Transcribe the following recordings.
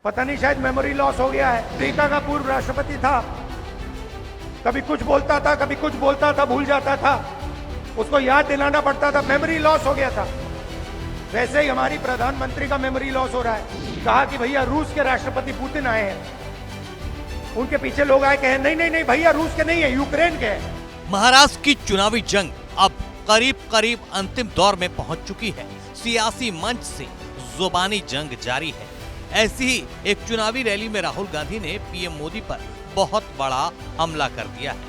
पता नहीं शायद मेमोरी लॉस हो गया है। अमेरिका का पूर्व राष्ट्रपति था, कभी कुछ बोलता था, कभी कुछ बोलता था, भूल जाता था, उसको याद दिलाना पड़ता था, मेमोरी लॉस हो गया था। वैसे ही हमारी प्रधानमंत्री का मेमोरी लॉस हो रहा है। कहा कि भैया रूस के राष्ट्रपति पुतिन आए हैं, उनके पीछे लोग आए कहे नहीं नहीं नहीं भैया रूस के नहीं है, यूक्रेन के हैं। महाराष्ट्र की चुनावी जंग अब करीब करीब अंतिम दौर में पहुंच चुकी है। सियासी मंच से जुबानी जंग जारी है। ऐसी ही एक चुनावी रैली में राहुल गांधी ने पीएम मोदी पर बहुत बड़ा हमला कर दिया है।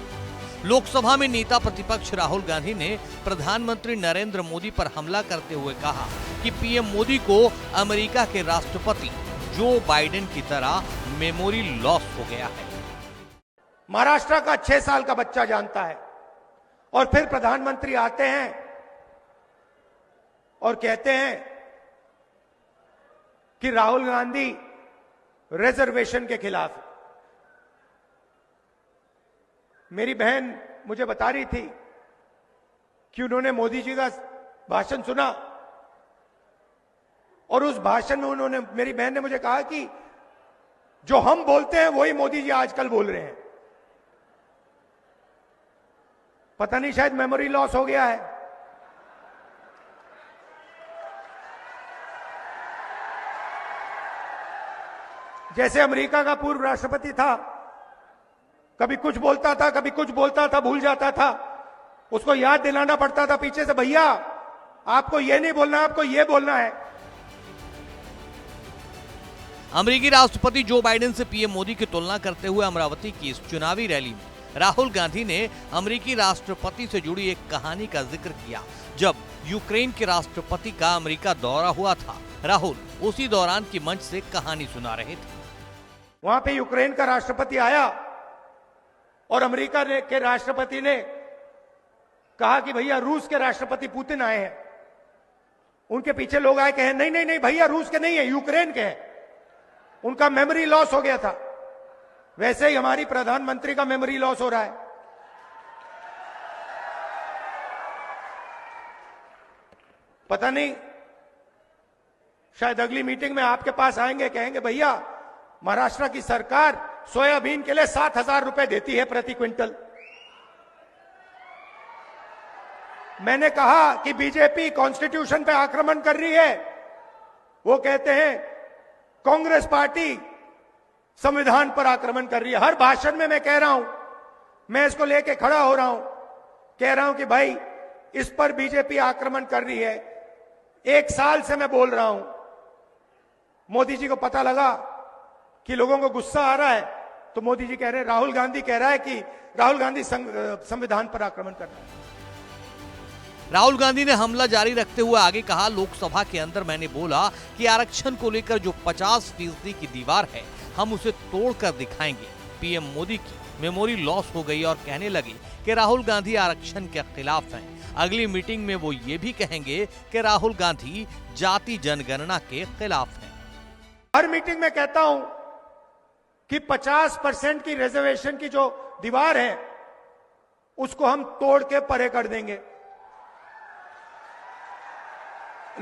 लोकसभा में नेता प्रतिपक्ष राहुल गांधी ने प्रधानमंत्री नरेंद्र मोदी पर हमला करते हुए कहा कि पीएम मोदी को अमेरिका के राष्ट्रपति जो बाइडेन की तरह मेमोरी लॉस हो गया है। महाराष्ट्र का 6 साल का बच्चा जानता है। और फिर प्रधानमंत्री आते हैं और कहते हैं कि राहुल गांधी रिजर्वेशन के खिलाफ है। मेरी बहन मुझे बता रही थी कि उन्होंने मोदी जी का भाषण सुना और उस भाषण में उन्होंने, मेरी बहन ने मुझे कहा कि जो हम बोलते हैं वही मोदी जी आजकल बोल रहे हैं। पता नहीं शायद मेमोरी लॉस हो गया है। जैसे अमेरिका का पूर्व राष्ट्रपति था, कभी कुछ बोलता था, कभी कुछ बोलता था, भूल जाता था, उसको याद दिलाना पड़ता था पीछे से, भैया आपको ये नहीं बोलना, आपको ये बोलना है। अमेरिकी राष्ट्रपति जो बाइडेन से पीएम मोदी की तुलना करते हुए अमरावती की इस चुनावी रैली में राहुल गांधी ने अमेरिकी राष्ट्रपति से जुड़ी एक कहानी का जिक्र किया। जब यूक्रेन के राष्ट्रपति का अमेरिका दौरा हुआ था, राहुल उसी दौरान की मंच से कहानी सुना रहे थे। वहां पे यूक्रेन का राष्ट्रपति आया और अमेरिका के राष्ट्रपति ने कहा कि भैया रूस के राष्ट्रपति पुतिन आए हैं। उनके पीछे लोग आए कहे नहीं नहीं नहीं भैया रूस के नहीं है, यूक्रेन के हैं। उनका मेमोरी लॉस हो गया था। वैसे ही हमारी प्रधानमंत्री का मेमोरी लॉस हो रहा है। पता नहीं शायद अगली मीटिंग में आपके पास आएंगे, कहेंगे भैया महाराष्ट्र की सरकार सोयाबीन के लिए 7,000 रुपए देती है प्रति क्विंटल। मैंने कहा कि बीजेपी कॉन्स्टिट्यूशन पे आक्रमण कर रही है। वो कहते हैं कांग्रेस पार्टी संविधान पर आक्रमण कर रही है। हर भाषण में मैं कह रहा हूं, मैं इसको लेके खड़ा हो रहा हूं, कह रहा हूं कि भाई इस पर बीजेपी आक्रमण कर रही है। 1 साल से मैं बोल रहा हूं। मोदी जी को पता लगा कि लोगों को गुस्सा आ रहा है, तो मोदी जी कह रहे हैं, राहुल गांधी कह रहा है कि राहुल गांधी संविधान पर आक्रमण कर रहा है। राहुल गांधी ने हमला जारी रखते हुए आगे कहा, लोकसभा के अंदर मैंने बोला कि आरक्षण को लेकर जो 50% की दीवार है हम उसे तोड़कर दिखाएंगे। पीएम मोदी की मेमोरी लॉस हो गई और कहने लगे कि राहुल गांधी आरक्षण के खिलाफ हैं। अगली मीटिंग में वो ये भी कहेंगे कि राहुल गांधी जाति जनगणना के खिलाफ हैं। हर मीटिंग में कहता हूं कि 50% की रिजर्वेशन की जो दीवार है उसको हम तोड़ के परे कर देंगे।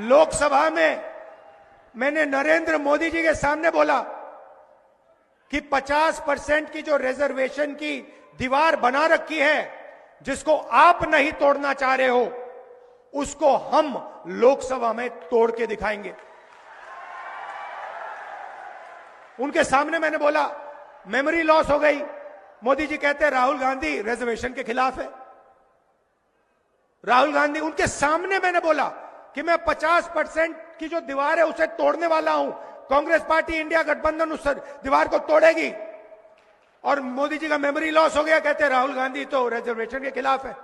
लोकसभा में मैंने नरेंद्र मोदी जी के सामने बोला कि 50% की जो रिजर्वेशन की दीवार बना रखी है, जिसको आप नहीं तोड़ना चाह रहे हो, उसको हम लोकसभा में तोड़ के दिखाएंगे। उनके सामने मैंने बोला मेमोरी लॉस हो गई। मोदी जी कहते हैं राहुल गांधी रिजर्वेशन के खिलाफ है। राहुल गांधी, उनके सामने मैंने बोला कि मैं 50% की जो दीवार है उसे तोड़ने वाला हूं। कांग्रेस पार्टी इंडिया गठबंधन उस दीवार को तोड़ेगी। और मोदी जी का मेमोरी लॉस हो गया, कहते हैं राहुल गांधी तो रिजर्वेशन के खिलाफ है।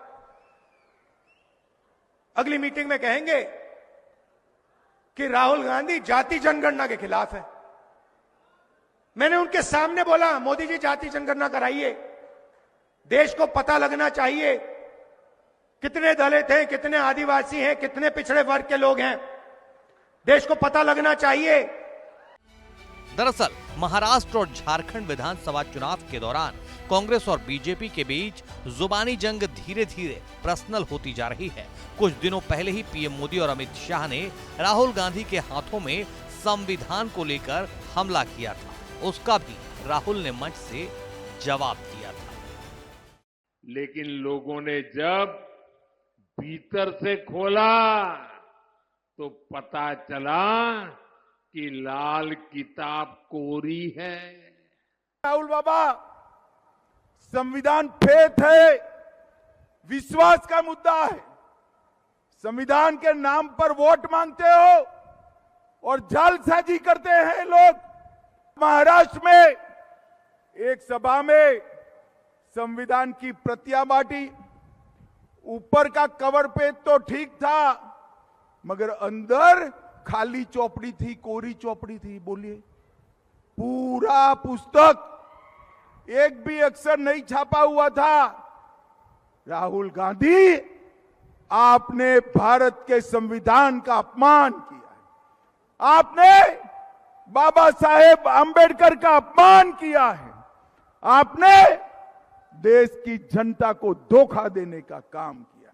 अगली मीटिंग में कहेंगे कि राहुल गांधी जाति जनगणना के खिलाफ है। मैंने उनके सामने बोला, मोदी जी जाति जनगणना कराइए, देश को पता लगना चाहिए कितने दलित हैं, कितने आदिवासी हैं, कितने पिछड़े वर्ग के लोग हैं, देश को पता लगना चाहिए। दरअसल महाराष्ट्र और झारखंड विधानसभा चुनाव के दौरान कांग्रेस और बीजेपी के बीच जुबानी जंग धीरे धीरे पर्सनल होती जा रही है। कुछ दिनों पहले ही पीएम मोदी और अमित शाह ने राहुल गांधी के हाथों में संविधान को लेकर हमला किया था, उसका भी राहुल ने मंच से जवाब दिया था। लेकिन लोगों ने जब भीतर से खोला तो पता चला कि लाल किताब कोरी है। राहुल बाबा, संविधान फेथ है, विश्वास का मुद्दा है। संविधान के नाम पर वोट मांगते हो और जालसाजी करते हैं लोग। महाराष्ट्र में एक सभा में संविधान की प्रतियां बांटी, ऊपर का कवर पेज तो ठीक था मगर अंदर खाली चौपड़ी थी, कोरी चौपड़ी थी। बोलिए, पूरा पुस्तक एक भी अक्षर नहीं छापा हुआ था। राहुल गांधी, आपने भारत के संविधान का अपमान किया है, आपने बाबा साहेब आंबेडकर का अपमान किया है, आपने देश की जनता को धोखा देने का काम किया।